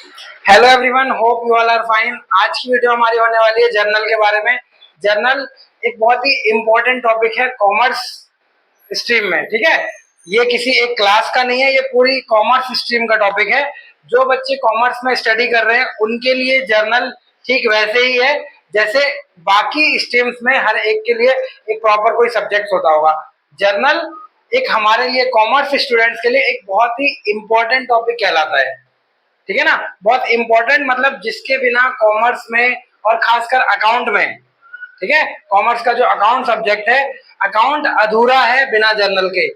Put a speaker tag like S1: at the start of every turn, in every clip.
S1: Hello everyone, hope you all are fine. आज की video हमारी होने वाली है जर्नल के बारे में। जर्नल एक बहुत ही इम्पोर्टेंट टॉपिक है कॉमर्स स्ट्रीम में। ठीक है, ये किसी एक क्लास का नहीं है, ये पूरी कॉमर्स स्ट्रीम का टॉपिक है। जो बच्चे कॉमर्स में स्टडी कर रहे हैं उनके लिए जर्नल ठीक वैसे ही है जैसे बाकी स्ट्रीम्स में हर एक के लिए एक प्रॉपर कोई सब्जेक्ट होता होगा। जर्नल एक हमारे लिए कॉमर्स स्टूडेंट्स के लिए एक बहुत ही इम्पोर्टेंट टॉपिक कहलाता है। ठीक है ना, बहुत इंपॉर्टेंट, मतलब जिसके बिना कॉमर्स में और खासकर अकाउंट में, ठीक है, कॉमर्स का जो अकाउंट सब्जेक्ट है, अकाउंट अधूरा है बिना जर्नल के।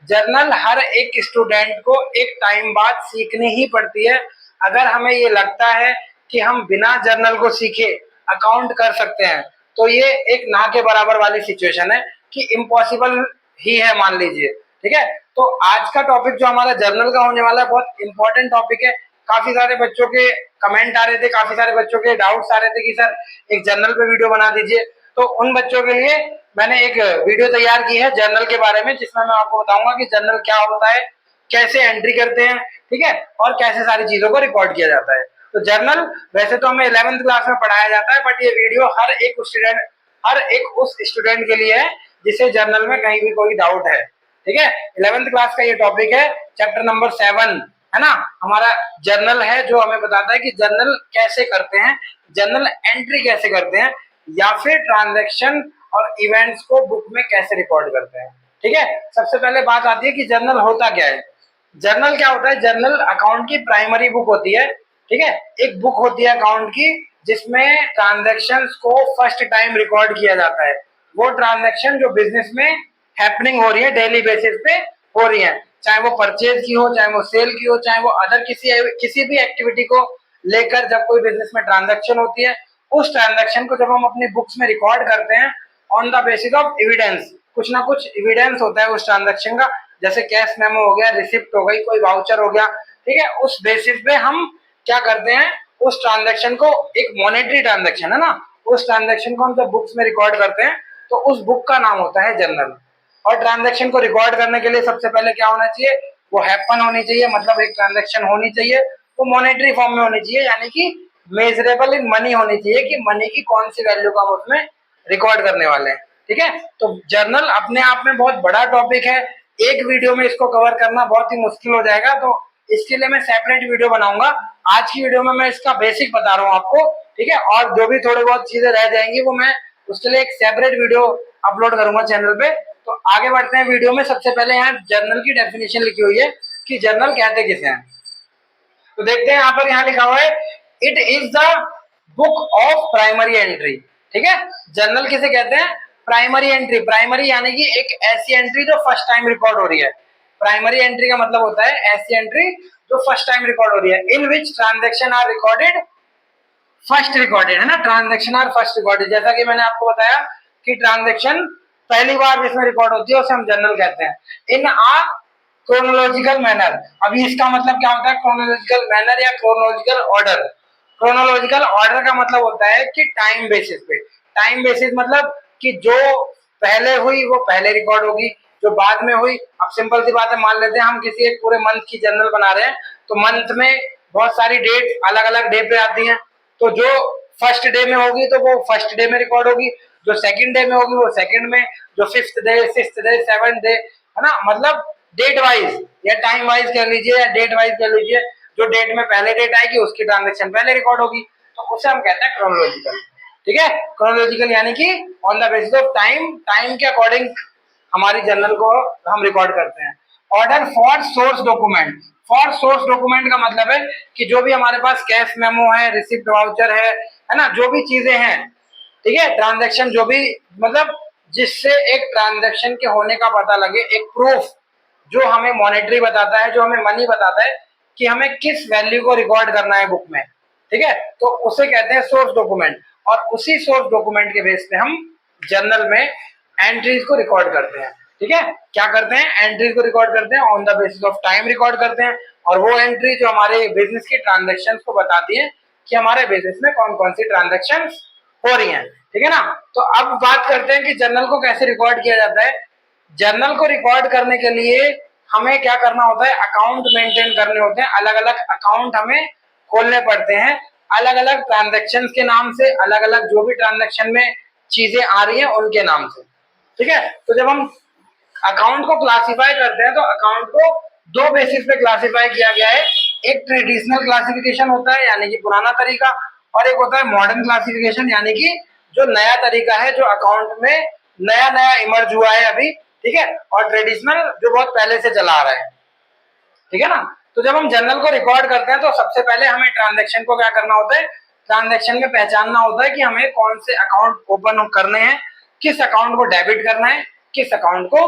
S1: जर्नल हर एक स्टूडेंट को एक टाइम बाद सीखनी ही पड़ती है। अगर हमें ये लगता है कि हम बिना जर्नल को सीखे अकाउंट कर सकते हैं तो ये एक ना के बराबर वाली सिचुएशन है कि इम्पॉसिबल ही है, मान लीजिए। ठीक है, तो आज का टॉपिक जो हमारा जर्नल का होने वाला है बहुत इंपॉर्टेंट टॉपिक है। काफी सारे बच्चों के कमेंट आ रहे थे, काफी सारे बच्चों के डाउट्स आ रहे थे कि सर एक जर्नल पे वीडियो बना दीजिए। तो उन बच्चों के लिए मैंने एक वीडियो तैयार की है जर्नल के बारे में, जिसमें मैं आपको बताऊंगा कि जर्नल क्या होता है, कैसे एंट्री करते हैं, ठीक है, और कैसे सारी चीजों को रिकॉर्ड किया जाता है। तो जर्नल वैसे तो हमें 11th क्लास में पढ़ाया जाता है, बट ये वीडियो हर एक उस स्टूडेंट के लिए है जिसे जर्नल में कहीं भी कोई डाउट है। ठीक है, 11th क्लास का ये टॉपिक है, चैप्टर नंबर 7 है ना, हमारा जर्नल है, जो हमें बताता है कि जर्नल कैसे करते हैं, जर्नल एंट्री कैसे करते हैं, या फिर ट्रांजैक्शन और इवेंट्स को बुक में कैसे रिकॉर्ड करते हैं। ठीक है, सबसे पहले बात आती है कि जर्नल होता क्या है। जर्नल क्या होता है? जर्नल अकाउंट की प्राइमरी बुक होती है। ठीक है, एक बुक होती है अकाउंट की जिसमें ट्रांजैक्शंस को फर्स्ट टाइम रिकॉर्ड किया जाता है। वो ट्रांजैक्शन जो बिजनेस में हैपनिंग हो रही है, डेली बेसिस पे हो रही है, चाहे वो परचेज की हो, चाहे वो सेल की हो, चाहे वो अदर किसी भी एक्टिविटी को लेकर जब कोई बिजनेस में ट्रांजैक्शन होती है, उस ट्रांजैक्शन को जब हम अपनी बुक्स में रिकॉर्ड करते हैं on the basis of evidence, कुछ ना कुछ एविडेंस होता है उस ट्रांजैक्शन का, जैसे कैश मेमो हो गया, रिसिप्ट हो गई, कोई वाउचर हो गया। ठीक है, उस बेसिस पे हम क्या करते हैं, उस ट्रांजैक्शन को, एक मॉनेटरी ट्रांजैक्शन है ना, उस ट्रांजैक्शन को हम जब बुक्स में रिकॉर्ड करते हैं तो उस बुक का नाम होता है जर्नल। और ट्रांजैक्शन को रिकॉर्ड करने के लिए सबसे पहले क्या होना चाहिए, वो हैपन होनी चाहिए, मतलब एक ट्रांजैक्शन होनी चाहिए, वो मॉनेटरी फॉर्म में होनी चाहिए, यानी कि मेजरेबल इन मनी होनी चाहिए कि मनी की कौन सी वैल्यू का हम उसमें रिकॉर्ड करने वाले हैं। ठीक है, तो जर्नल अपने आप में बहुत बड़ा टॉपिक है, एक वीडियो में इसको कवर करना बहुत ही मुश्किल हो जाएगा, तो इसके लिए मैं सेपरेट वीडियो बनाऊंगा। आज की वीडियो में मैं इसका बेसिक बता रहा हूँ आपको। ठीक है, और जो भी थोड़ी बहुत चीजें रह जाएंगी वो मैं उसके लिए एक सेपरेट वीडियो अपलोड करूंगा चैनल पे। तो आगे बढ़ते हैं वीडियो में। सबसे पहले यहाँ जर्नल की डेफिनेशन लिखी हुई है कि जर्नल कहते किसे हैं। तो देखते हैं, यहाँ पर यहाँ लिखा हुआ है, it is the book of primary entry. ठीक है, जर्नल किसे कहते हैं? Primary entry. प्राइमरी यानी कि एक ऐसी एंट्री जो फर्स्ट टाइम रिकॉर्ड हो रही है। प्राइमरी एंट्री का मतलब होता है ऐसी एंट्री जो फर्स्ट टाइम रिकॉर्ड हो रही है, in which transaction are recorded first recorded, है ना, ट्रांजेक्शन आर फर्स्ट रिकॉर्डेड। जैसा कि मैंने आपको बताया कि ट्रांजेक्शन पहली बार जिसमें रिकॉर्ड होती है उसे हम जर्नल कहते हैं, इन आ क्रोनोलॉजिकल मैनर। अभी इसका मतलब क्या होता है, क्रोनोलॉजिकल मैनर या क्रोनोलॉजिकल ऑर्डर। क्रोनोलॉजिकल ऑर्डर का मतलब होता है कि टाइम बेसिस पे। टाइम बेसिस मतलब कि जो पहले हुई वो पहले रिकॉर्ड होगी, जो बाद में हुई। अब सिंपल सी बात है, मान लेते हैं हम किसी एक पूरे मंथ की जर्नल बना रहे हैं, तो मंथ में बहुत सारी डेट अलग अलग डे पे आती हैं, तो जो फर्स्ट डे में होगी तो वो फर्स्ट डे में रिकॉर्ड होगी, जो सेकंड डे में होगी वो सेकंड में, जो fifth day, sixth day, seventh day, है ना, मतलब डेट वाइज या टाइम वाइज कह लीजिए या डेट वाइज कह लीजिए, जो डेट में पहले डेट आएगी उसकी ट्रांजेक्शन पहले रिकॉर्ड होगी, तो उसे हम कहते हैं क्रोनोलॉजिकल। ठीक है, क्रोनोलॉजिकल यानी कि on the basis of time, time के अकॉर्डिंग हमारी जर्नल को हम रिकॉर्ड करते हैं। Order for source document. For source document का मतलब है कि जो भी हमारे पास कैश मेमो है, रिसिप्ट वाउचर है ना, जो भी चीजें हैं, ठीक है, ट्रांजैक्शन जो भी, मतलब जिससे एक ट्रांजैक्शन के होने का पता लगे, एक प्रूफ जो हमें मॉनेटरी बताता है, जो हमें मनी बताता है कि हमें किस वैल्यू को रिकॉर्ड करना है बुक में। ठीक है, तो उसे कहते हैं सोर्स डॉक्यूमेंट, और उसी सोर्स डॉक्यूमेंट के बेस पे हम जर्नल में एंट्रीज को रिकॉर्ड करते हैं। ठीक है, क्या करते हैं, एंट्रीज को रिकॉर्ड करते हैं, on the basis of time record करते हैं, और वो एंट्री जो हमारे बिजनेस की ट्रांजेक्शन को बताती है कि हमारे बिजनेस में कौन कौन सी ट्रांजेक्शन हो रही हैं। ठीक है ना, तो अब बात करते हैं कि जर्नल को कैसे रिकॉर्ड किया जाता है। जर्नल को रिकॉर्ड करने के लिए हमें क्या करना होता है, अकाउंट मेंटेन करने होते हैं, अलग अलग अकाउंट हमें खोलने पड़ते हैं अलग अलग ट्रांजेक्शन के नाम से, अलग अलग जो भी ट्रांजेक्शन में चीजें आ रही हैं उनके नाम से। ठीक है, तो जब हम अकाउंट को क्लासिफाई करते हैं तो अकाउंट को दो बेसिस पे क्लासिफाई किया गया है। एक ट्रेडिशनल क्लासिफिकेशन होता है यानी कि पुराना तरीका, और एक होता है मॉडर्न क्लासिफिकेशन यानी कि जो नया तरीका है, जो अकाउंट में नया नया इमर्ज हुआ है अभी। ठीक है, और ट्रेडिशनल जो बहुत पहले से चला आ रहा है। ठीक है ना, तो जब हम जर्नल को रिकॉर्ड करते हैं तो सबसे पहले हमें ट्रांजेक्शन को क्या करना होता है, ट्रांजेक्शन में पहचानना होता है कि हमें कौन से अकाउंट ओपन करने हैं, किस अकाउंट को डेबिट करना है, किस अकाउंट को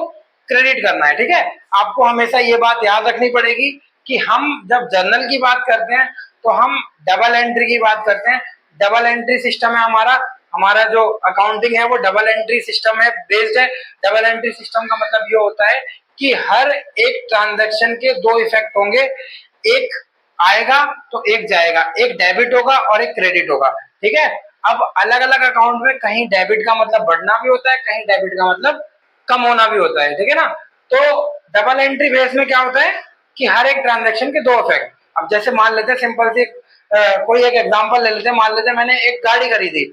S1: क्रेडिट करना है। ठीक है, आपको हमेशा ये बात याद रखनी पड़ेगी कि हम जब जर्नल की बात करते हैं तो हम डबल एंट्री की बात करते हैं। डबल एंट्री सिस्टम है हमारा, हमारा जो अकाउंटिंग है वो डबल एंट्री सिस्टम है, बेस्ड है। डबल एंट्री सिस्टम का मतलब ये होता है कि हर एक ट्रांजैक्शन के दो इफेक्ट होंगे, एक आएगा तो एक जाएगा, एक डेबिट होगा और एक क्रेडिट होगा। ठीक है, अब अलग अलग अकाउंट में कहीं डेबिट का मतलब बढ़ना भी होता है, कहीं डेबिट का मतलब कम होना भी होता है। ठीक है ना, तो डबल एंट्री बेस में क्या होता है कि हर एक ट्रांजैक्शन के दो इफेक्ट। अब जैसे मान लेते हैं सिंपल सी कोई एक एग्जांपल ले लेते हैं, मान लेते हैं मैंने एक गाड़ी खरीदी।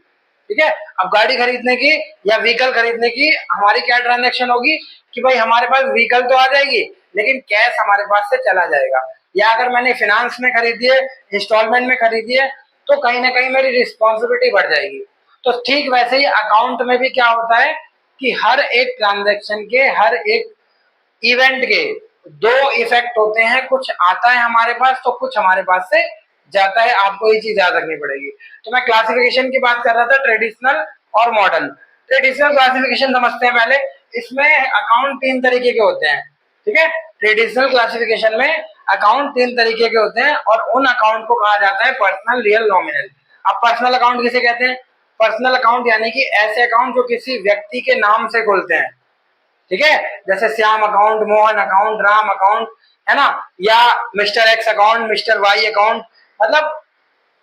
S1: ठीक है, अब गाड़ी खरीदने की या व्हीकल खरीदने की हमारी क्या ट्रांजैक्शन होगी कि भाई हमारे पास व्हीकल तो आ जाएगी लेकिन कैश हमारे पास से चला जाएगा, या अगर मैंने फाइनेंस में खरीदी है, इंस्टॉलमेंट में खरीदी है, तो कहीं ना कहीं मेरी रिस्पॉन्सिबिलिटी बढ़ जाएगी। तो ठीक वैसे ही अकाउंट में भी क्या होता है कि हर एक ट्रांजैक्शन के, हर एक इवेंट के दो इफेक्ट होते हैं, कुछ आता है हमारे पास तो कुछ हमारे पास से जाता है। आपको ये चीज याद रखनी पड़ेगी। तो मैं क्लासिफिकेशन की बात कर रहा था, ट्रेडिशनल और मॉडर्न। ट्रेडिशनल क्लासिफिकेशन समझते हैं पहले। इसमें अकाउंट तीन तरीके के होते हैं। ठीक है, ट्रेडिशनल क्लासिफिकेशन में अकाउंट तीन तरीके के होते हैं और उन अकाउंट को कहा जाता है पर्सनल, रियल, नॉमिनल। अब पर्सनल अकाउंट किसे कहते हैं? पर्सनल अकाउंट यानी कि ऐसे अकाउंट जो किसी व्यक्ति के नाम से खुलते हैं। ठीक है, जैसे Shyam account, Mohan account, Ram account, है ना, या mister X account, mister Y account, मतलब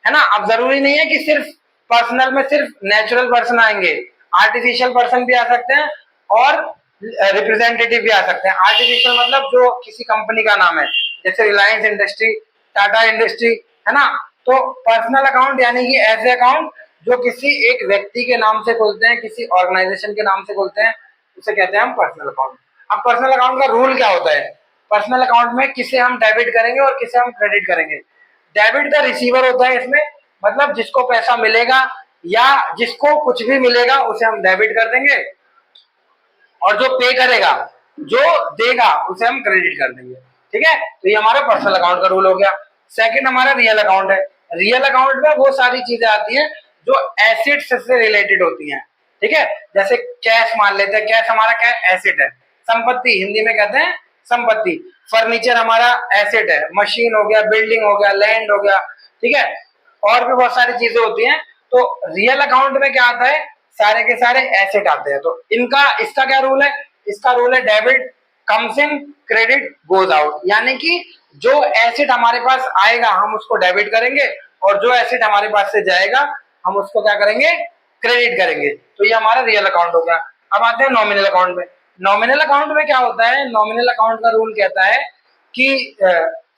S1: है ना। अब जरूरी नहीं है कि सिर्फ पर्सनल में सिर्फ नेचुरल पर्सन आएंगे, आर्टिफिशियल पर्सन भी आ सकते हैं और रिप्रेजेंटेटिव भी आ सकते हैं। आर्टिफिशियल मतलब जो किसी कंपनी का नाम है, जैसे रिलायंस इंडस्ट्री, टाटा इंडस्ट्री, है ना। तो पर्सनल अकाउंट यानी कि ऐसे अकाउंट जो किसी एक व्यक्ति के नाम से खुलते हैं, किसी ऑर्गेनाइजेशन के नाम से खुलते हैं, उसे कहते हैं हम पर्सनल अकाउंट। अब पर्सनल अकाउंट का रूल क्या होता है? पर्सनल अकाउंट में किसे हम डेबिट करेंगे और किसे हम क्रेडिट करेंगे। डेबिट का रिसीवर होता है इसमें, मतलब जिसको पैसा मिलेगा या जिसको कुछ भी मिलेगा उसे हम डेबिट कर देंगे, और जो पे करेगा, जो देगा, उसे हम क्रेडिट कर देंगे। ठीक है, तो ये हमारा पर्सनल अकाउंट का रूल हो गया। सेकंड हमारा रियल अकाउंट है। रियल अकाउंट में वो सारी चीजें आती हैं जो एसेट्स से रिलेटेड होती हैं। ठीक है, जैसे कैश मान लेते हैं, कैश हमारा क्या एसेट है। संपत्ति हिंदी में कहते हैं संपत्ति। फर्नीचर हमारा एसेट है, मशीन हो गया, बिल्डिंग हो गया, लैंड हो गया। ठीक है, और भी बहुत सारी चीजें होती हैं। तो रियल अकाउंट में क्या आता है? सारे के सारे एसेट आते हैं। तो इनका इसका क्या रूल है? इसका रूल है debit comes in, credit goes out. यानी कि जो एसेट हमारे पास आएगा हम उसको डेबिट करेंगे, और जो एसेट हमारे पास से जाएगा हम उसको क्या करेंगे? क्रेडिट करेंगे। तो ये हमारा रियल अकाउंट हो गया। अब आते हैं नॉमिनल अकाउंट में। नॉमिनल अकाउंट में क्या होता है? नॉमिनल अकाउंट का रूल कहता है कि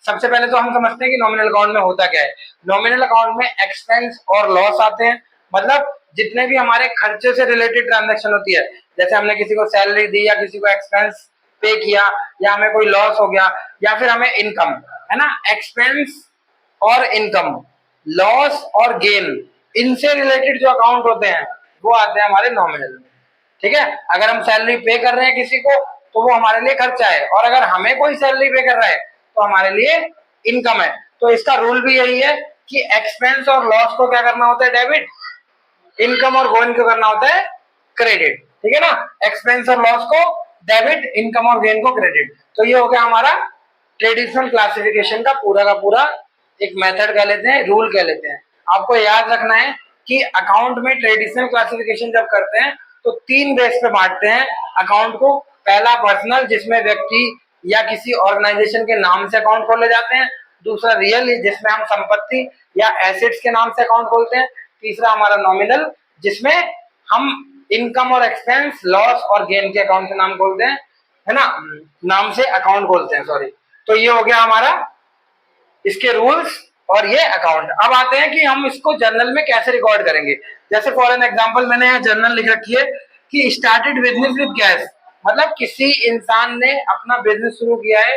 S1: सबसे पहले तो हम समझते हैं कि नॉमिनल अकाउंट में होता क्या है। नॉमिनल अकाउंट में एक्सपेंस और लॉस आते हैं, मतलब जितने भी हमारे खर्चे से रिलेटेड ट्रांजैक्शन होती है, जैसे हमने किसी को सैलरी दी या किसी को एक्सपेंस पे किया, या हमें कोई लॉस हो गया, या फिर हमें इनकम, है ना। एक्सपेंस और इनकम, लॉस और गेन, इनसे रिलेटेड जो अकाउंट होते हैं वो आते हैं हमारे नॉमिनल में। ठीक है, अगर हम सैलरी पे कर रहे हैं किसी को तो वो हमारे लिए खर्चा है, और अगर हमें कोई सैलरी पे कर रहा है तो हमारे लिए इनकम है। तो इसका रूल भी यही है कि एक्सपेंस और लॉस को क्या करना होता है? डेबिट। इनकम और गेन को करना होता है क्रेडिट। ठीक है ना, एक्सपेंस और लॉस को डेबिट, इनकम और गेन को क्रेडिट। तो ये हो गया हमारा ट्रेडिशनल क्लासिफिकेशन का पूरा एक मेथड कह लेते हैं, रूल कह लेते हैं। आपको याद रखना है कि अकाउंट में ट्रेडिशनल क्लासिफिकेशन जब करते हैं तो तीन बेस पे बांटते हैं अकाउंट को। पहला पर्सनल, जिसमें व्यक्ति या किसी ऑर्गेनाइजेशन के नाम से अकाउंट खोले जाते हैं। दूसरा रियल, जिसमें हम संपत्ति या एसेट्स के नाम से अकाउंट खोलते हैं। तीसरा हमारा नॉमिनल, जिसमें हम इनकम और एक्सपेंस, लॉस और गेन के अकाउंट के नाम खोलते हैं, है ना, नाम से अकाउंट खोलते हैं, सॉरी। तो ये हो गया हमारा इसके रूल्स और ये अकाउंट। अब आते हैं कि हम इसको जर्नल में कैसे रिकॉर्ड करेंगे। जैसे फॉर एन एग्जांपल मैंने यहाँ जर्नल लिख रखी है कि स्टार्टेड बिजनेस विद कैश, मतलब किसी इंसान ने अपना बिजनेस शुरू किया है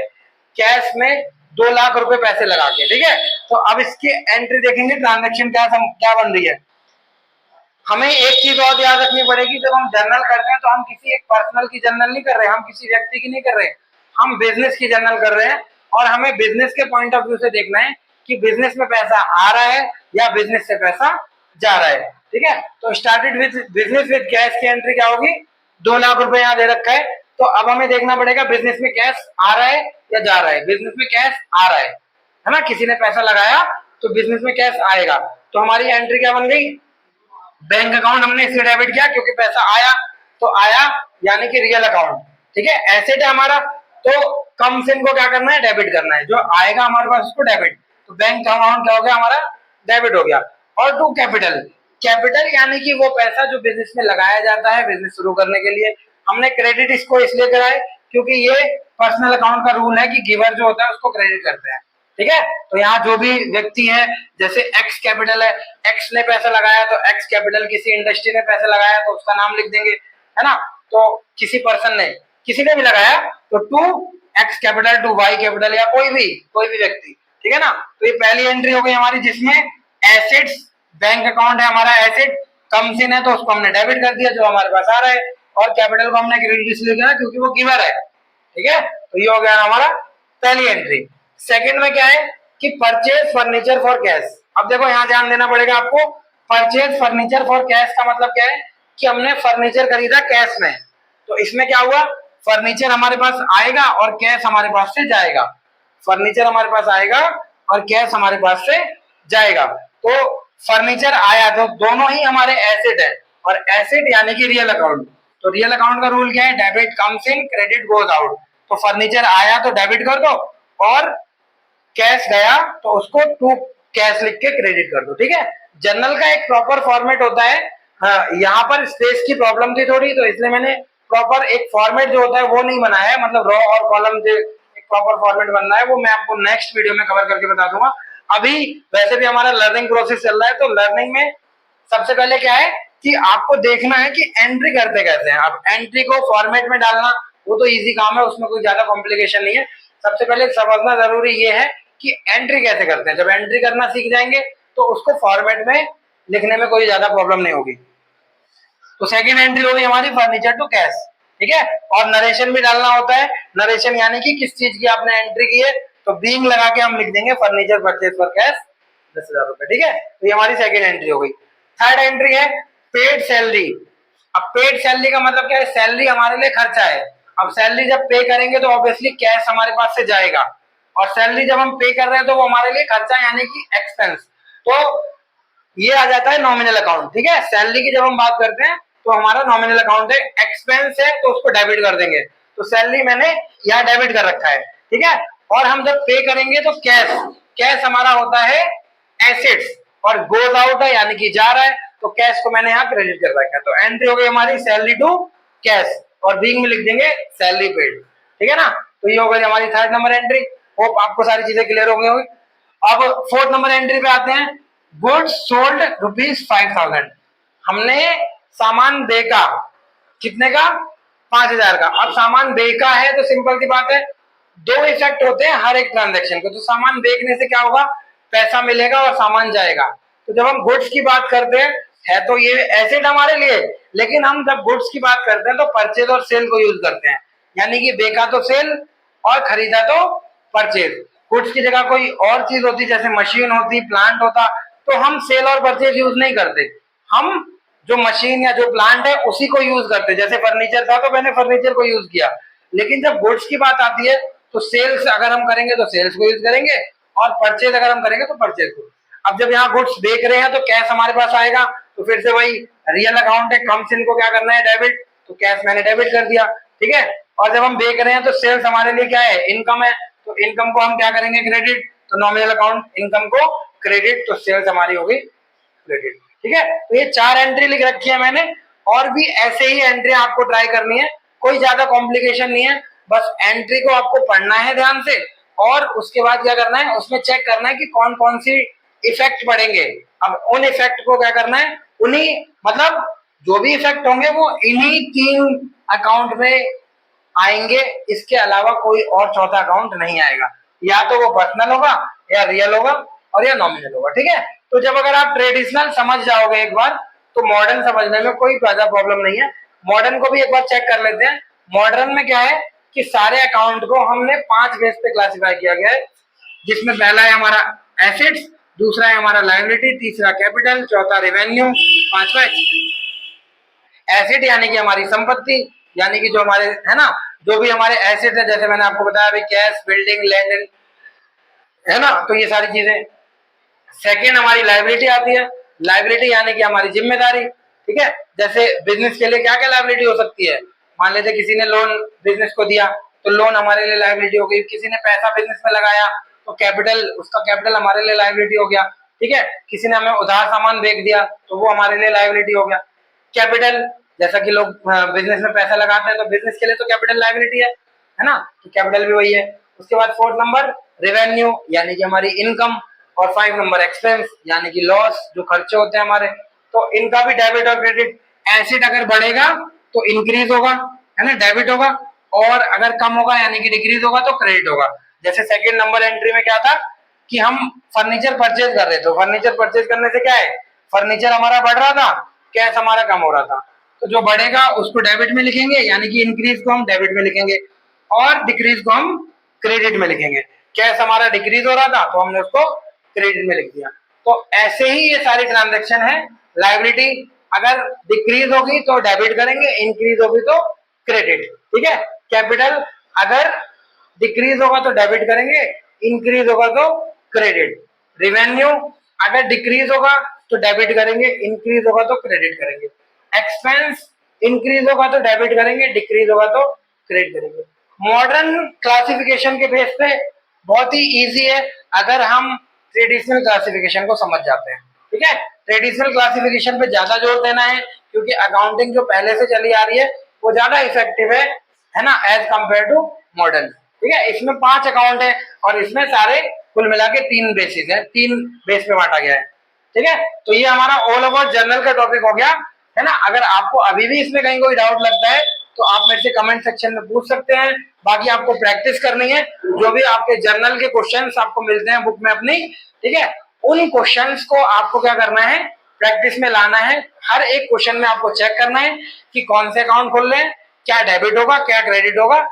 S1: कैश में 2 लाख रुपए पैसे लगा के, ठीक है। तो अब इसकी एंट्री देखेंगे, ट्रांजेक्शन क्या बन रही है। हमें एक चीज और याद रखनी पड़ेगी, जब हम जर्नल करते हैं तो हम किसी एक पर्सनल की जर्नल नहीं कर रहे, हम किसी व्यक्ति की नहीं कर रहे, हम बिजनेस की जर्नल कर रहे हैं। और हमें बिजनेस के पॉइंट ऑफ व्यू से देखना है कि बिजनेस में पैसा आ रहा है या बिजनेस से पैसा जा रहा है, ठीक है। तो started with business with cash की एंट्री क्या होगी, 2 लाख रुपए यहाँ दे रखा है। तो अब हमें देखना पड़ेगा बिजनेस में कैश आ रहा है या जा रहा है। बिजनेस में कैश आ रहा है ना, किसी ने पैसा लगाया तो बिजनेस में कैश आएगा। तो हमारी एंट्री क्या बन गई, बैंक अकाउंट हमने इससे डेबिट किया क्योंकि पैसा आया, तो आया यानी कि रियल अकाउंट, ठीक है। एसेट है हमारा, तो कम से इनको क्या करना है, डेबिट करना है। जो आएगा हमारे पास उसको डेबिट, तो बैंक अकाउंट क्या हो गया हमारा, डेबिट हो गया। और टू कैपिटल, कैपिटल यानी कि वो पैसा जो बिजनेस में लगाया जाता है बिजनेस शुरू करने के लिए। हमने क्रेडिट इसको इसलिए करा है क्योंकि ये पर्सनल अकाउंट का रूल है कि गिवर जो होता है उसको क्रेडिट करते हैं, ठीक है। तो यहाँ जो भी व्यक्ति है, जैसे एक्स कैपिटल है, एक्स ने पैसा लगाया तो एक्स कैपिटल, किसी इंडस्ट्री ने पैसा लगाया तो उसका नाम लिख देंगे, है ना। तो किसी पर्सन ने, किसी ने भी लगाया तो two X capital, two Y capital, या कोई भी व्यक्ति, ठीक है ना। तो ये पहली एंट्री हो गई हमारी जिसमें एसेट्स, बैंक अकाउंट है हमारा एसेट, कम सिन है तो उसको हमने डेबिट कर दिया जो हमारे पास आ रहा है, और कैपिटल को हमने क्रेडिट इसलिए किया क्योंकि वो गिवर है, ठीक है। तो ये हो गया हमारा पहली एंट्री। सेकंड में क्या है कि परचेज फर्नीचर फॉर कैश। अब देखो यहाँ ध्यान देना पड़ेगा आपको, परचेज फर्नीचर फॉर कैश का मतलब क्या है कि हमने फर्नीचर खरीदा कैश में, तो इसमें क्या हुआ, फर्नीचर हमारे पास आएगा और कैश हमारे पास से जाएगा। फर्नीचर हमारे पास आएगा और कैश हमारे पास से जाएगा। तो फर्नीचर आया तो दोनों ही हमारे एसेट है, और एसेट यानी कि रियल अकाउंट। तो रियल अकाउंट का रूल क्या है, debit comes in credit goes out. तो फर्नीचर आया तो डेबिट कर दो, और कैश गया तो उसको टू कैश लिख के क्रेडिट कर दो, ठीक है। जर्नल का एक प्रॉपर फॉर्मेट होता है। हाँ, यहाँ पर स्पेस की प्रॉब्लम थी थोड़ी, तो इसलिए मैंने प्रॉपर एक फॉर्मेट जो होता है वो नहीं बनाया है, मतलब रो और कॉलम जो एक प्रॉपर फॉर्मेट बनना है वो मैं आपको नेक्स्ट वीडियो में कवर करके बता दूंगा। अभी वैसे भी हमारा लर्निंग प्रोसेस चल रहा है, तो लर्निंग में सबसे पहले क्या है कि आपको देखना है कि एंट्री करते कैसे हैं। अब एंट्री को फॉर्मेट में डालना वो तो इजी काम है, उसमें कोई ज्यादा कॉम्प्लिकेशन नहीं है। सबसे पहले समझना जरूरी ये है कि एंट्री कैसे करते हैं। जब एंट्री करना सीख जाएंगे तो उसको फॉर्मेट में लिखने में कोई ज्यादा प्रॉब्लम नहीं होगी। तो सेकंड एंट्री होगी हमारी फर्नीचर टू कैश, ठीक है। और नरेशन भी डालना होता है। नरेशन यानी कि किस चीज की आपने एंट्री की है, तो बीइंग लगा के हम लिख देंगे फर्नीचर परचेज फॉर कैश 10,000 रुपए, ठीक है। तो ये हमारी सेकंड एंट्री हो गई। थर्ड एंट्री है पेड सैलरी। अब पेड सैलरी का मतलब क्या है, सैलरी हमारे लिए खर्चा है। अब सैलरी जब पे करेंगे तो ऑब्वियसली कैश हमारे पास से जाएगा, और सैलरी जब हम पे कर रहे हैं तो वो हमारे लिए खर्चा यानी कि एक्सपेंस। तो ये आ जाता है नॉमिनल अकाउंट, ठीक है। सैलरी की जब हम बात करते हैं तो हमारा नॉमिनल अकाउंट है, एक्सपेंस है तो उसको डेबिट कर देंगे। तो सैलरी मैंने यहाँ डेबिट कर रखा है, ठीक है। और हम जब पे करेंगे तो कैश, कैश हमारा होता है एसेट्स, और गोज आउट है यानी कि जा रहा है, तो कैश को मैंने यहाँ क्रेडिट कर रखा है। तो एंट्री हो गई हमारी सैलरी टू कैश, और बीइंग में लिख देंगे सैलरी पेड, ठीक है ना। तो ये हो गई हमारी थर्ड नंबर एंट्री। होप आपको सारी चीजें क्लियर हो गई होगी। अब फोर्थ नंबर एंट्री पे आते हैं, गुड्स सोल्ड ₹5,000। हमने सामान बेचा, कितने का, 5,000 का। अब सामान बेचा है तो सिंपल सी बात है, दो इफेक्ट होते हैं हर एक ट्रांजेक्शन को। तो सामान बेचने से क्या होगा, पैसा मिलेगा और सामान जाएगा। तो जब हम गुड्स की बात करते हैं, है तो ये एसेट हमारे लिए, लेकिन हम जब गुड्स की बात करते हैं तो परचेज और सेल को यूज करते हैं। यानी कि बेचा तो सेल और खरीदा तो परचेज। गुड्स की जगह कोई और चीज होती, जैसे मशीन होती, प्लांट होता, तो हम सेल और परचेज यूज नहीं करते। हम जो मशीन या जो प्लांट है उसी को यूज करते। जैसे फर्नीचर था तो मैंने फर्नीचर को यूज किया, लेकिन जब गुड्स की बात आती है तो सेल्स अगर हम करेंगे तो सेल्स को यूज करेंगे, और परचेज अगर हम करेंगे तो परचेज को। अब जब यहाँ गुड्स बेच रहे हैं तो कैश हमारे पास आएगा, तो फिर से वही रियल अकाउंट है, कम सिन को क्या करना है, डेबिट। तो कैश मैंने डेबिट कर दिया, ठीक है। और जब हम बेच रहे हैं तो सेल्स हमारे लिए क्या है, इनकम है, तो इनकम को हम क्या करेंगे, क्रेडिट। तो नॉमिनल अकाउंट इनकम को क्रेडिट, तो सेल्स हमारी हो गई क्रेडिट, ठीक है। तो ये 4 एंट्री लिख रखी है मैंने, और भी ऐसे ही एंट्री आपको ट्राई करनी है, कोई ज्यादा कॉम्प्लिकेशन नहीं है। बस एंट्री को आपको पढ़ना है ध्यान से, और उसके बाद क्या करना है, उसमें चेक करना है कि कौन कौन सी इफेक्ट पड़ेंगे। अब उन इफेक्ट को क्या करना है, उन्हीं मतलब जो भी इफेक्ट होंगे वो इन्हीं 3 अकाउंट में आएंगे, इसके अलावा कोई और चौथा अकाउंट नहीं आएगा। या तो वो पर्सनल होगा, या रियल होगा, और या नॉमिनल होगा। ठीक है, तो जब अगर आप ट्रेडिशनल समझ जाओगे एक बार, तो मॉडर्न समझने में कोई ज्यादा प्रॉब्लम नहीं है। मॉडर्न को भी एक बार चेक कर लेते हैं। मॉडर्न में क्या है कि सारे अकाउंट को हमने 5 बेस पे क्लासिफाई किया गया है, जिसमें पहला है हमारा एसेट्स, दूसरा है हमारा लायबिलिटी, तीसरा कैपिटल, चौथा रेवेन्यू, पांचवा एक्सपेंस। एसेट यानी कि हमारी संपत्ति, यानी कि जो हमारे है ना, जो भी हमारे एसेट है, जैसे मैंने आपको बताया अभी कैश, बिल्डिंग, लैंड, है ना, तो ये सारी चीजें। सेकेंड हमारी लायबिलिटी आती है। लायबिलिटी यानी कि हमारी जिम्मेदारी। ठीक है, जैसे बिजनेस के लिए क्या क्या लायबिलिटी हो सकती है, मान लेते किसी ने लोन बिजनेस को दिया तो लोन हमारे लिए लायबिलिटी हो गई। किसी ने पैसा बिजनेस में लगाया तो कैपिटल, उसका कैपिटल हमारे लिए लायबिलिटी हो गया। ठीक है, किसी ने हमें उधार सामान बेच दिया तो वो हमारे लिए लायबिलिटी हो गया। कैपिटल, जैसा कि लोग बिजनेस में पैसा लगाते हैं तो बिजनेस के लिए तो कैपिटल लायबिलिटी है ना, तो कैपिटल भी वही है। उसके बाद 4th नंबर रेवेन्यू यानी कि हमारी इनकम, और 5 नंबर एक्सपेंस यानी कि लॉस, जो खर्चे होते हैं हमारे। तो इनका भी डेबिट और क्रेडिट। एसेट अगर बढ़ेगा तो इंक्रीज होगा, है ना, डेबिट होगा, और अगर कम होगा यानी कि डिक्रीज होगा तो क्रेडिट होगा। जैसे सेकंड नंबर एंट्री में क्या था कि हम फर्नीचर परचेज कर रहे थे, फर्नीचर परचेज करने से क्या है, फर्नीचर हमारा बढ़ रहा था, कैश हमारा कम हो रहा था। तो जो बढ़ेगा उसको डेबिट में लिखेंगे, यानी कि इंक्रीज को हम डेबिट में लिखेंगे, और डिक्रीज को हम क्रेडिट में लिखेंगे। कैश हमारा डिक्रीज हो रहा था तो हमने उसको क्रेडिट में लिख दिया। तो ऐसे ही ये सारी ट्रांजेक्शन है। लायबिलिटी अगर डिक्रीज होगी तो डेबिट करेंगे, इंक्रीज होगी तो क्रेडिट। ठीक है, कैपिटल अगर डिक्रीज होगा तो डेबिट करेंगे, इंक्रीज होगा तो क्रेडिट। रेवेन्यू अगर डिक्रीज होगा तो डेबिट करेंगे, इंक्रीज होगा तो क्रेडिट करेंगे। एक्सपेंस इंक्रीज होगा तो डेबिट करेंगे, डिक्रीज होगा तो क्रेडिट करेंगे। मॉडर्न क्लासिफिकेशन के बेस पे बहुत ही इजी है अगर हम ट्रेडिशनल क्लासिफिकेशन को समझ जाते हैं। ठीक है, ट्रेडिशनल क्लासिफिकेशन पे ज्यादा जोर देना है, क्योंकि अकाउंटिंग जो पहले से चली आ रही है वो ज्यादा इफेक्टिव है ना, एज कंपेयर टू मॉडर्न। ठीक है, इसमें 5 अकाउंट है और इसमें सारे कुल मिला के 3 बेसिस है, 3 बेस पे बांटा गया है। ठीक है, तो ये हमारा ऑल ओवर जर्नल का टॉपिक हो गया, है ना। अगर आपको अभी भी इसमें कहीं कोई डाउट लगता है तो आप मेरे से कमेंट सेक्शन में पूछ सकते हैं। बाकी आपको प्रैक्टिस करनी है, जो भी आपके जर्नल के क्वेश्चंस आपको मिलते हैं बुक में अपनी, ठीक है, उन क्वेश्चंस को आपको क्या करना है, प्रैक्टिस में लाना है। हर एक क्वेश्चन में आपको चेक करना है कि कौन से अकाउंट खोल रहे हैं, क्या डेबिट होगा, क्या क्रेडिट होगा।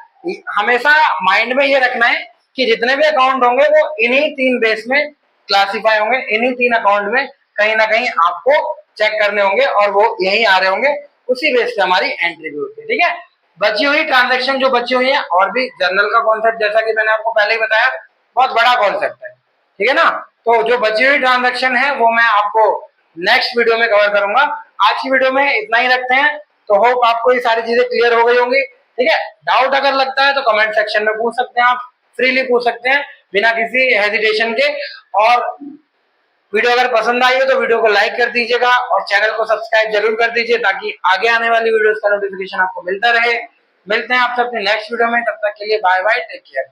S1: हमेशा माइंड में ये रखना है कि जितने भी अकाउंट होंगे वो इन्हीं 3 बेस में क्लासिफाई होंगे, इन्हीं 3 अकाउंट में कहीं ना कहीं आपको चेक करने होंगे, और वो यही आ रहे होंगे, उसी बेस पे हमारी एंट्री भी होती है। ठीक है, बची हुई ट्रांजेक्शन जो बची हुई है, और भी जर्नल का कॉन्सेप्ट जैसा कि मैंने आपको पहले ही बताया बहुत बड़ा कॉन्सेप्ट है। ठीक है ना, तो जो बची हुई ट्रांजेक्शन है वो मैं आपको नेक्स्ट वीडियो में कवर करूंगा। आज की वीडियो में इतना ही रखते हैं। तो होप आपको ये सारी चीजें क्लियर हो गई होंगी। ठीक है, डाउट अगर लगता है तो कमेंट सेक्शन में पूछ सकते हैं, आप फ्रीली पूछ सकते हैं बिना किसी हेजिटेशन के। और वीडियो अगर पसंद आई हो तो वीडियो को लाइक कर दीजिएगा, और चैनल को सब्सक्राइब जरूर कर दीजिए, ताकि आगे आने वाली वीडियोस का नोटिफिकेशन आपको मिलता रहे। मिलते हैं आपसे अपने नेक्स्ट वीडियो में, तब तक के लिए बाय बाय, टेक केयर।